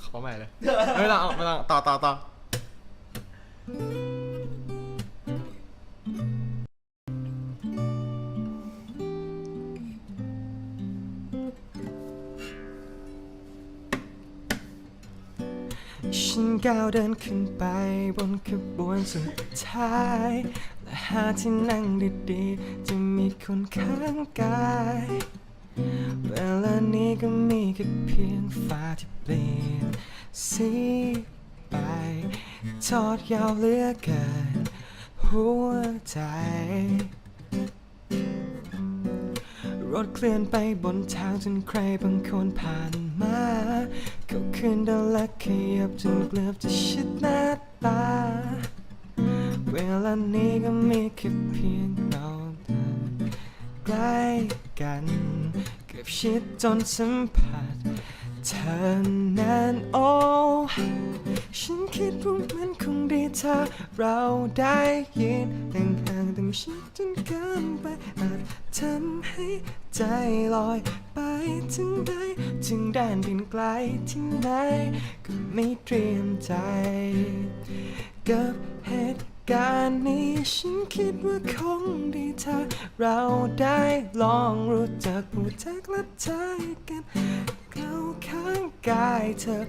ขอใหม่เลยไม่ต้องไม่ต้องต่อฉันก้าวเดินขึ้นไปบนขบวนสุดท้ายและหาที่นั่งดีๆจะมีคนข้างกายเวลานี้ก็มีแค่เพียงฟ้าที่เปลี่ยนสีไปทอดยาวเหลือเกินหัวใจรถเคลื่อนไปบนทางจนใครบางคนผ่านมาเขาคืนดันและขยับจนเกือบจะชิดหน้าตาเวลานี้ก็มีแค่เพียงเราเดินใกล้กันเกือบชิดจนสัมผัสเธอนั้นโอ้ฉันคิดว่ามันคงดีถ้าเราได้ยินห่างๆแต่ไม่ชิดจนเกินไปอาจทำให้ใจลอยไปถึงใดถึงแดนดินไกลที่ไหนก็ไม่เตรียมใจกับเหตุการณ์นี้ฉันคิดว่าคงดีถ้าเราได้ลองรู้จักผู้จักและใจกันเข้าข้างกายเธอ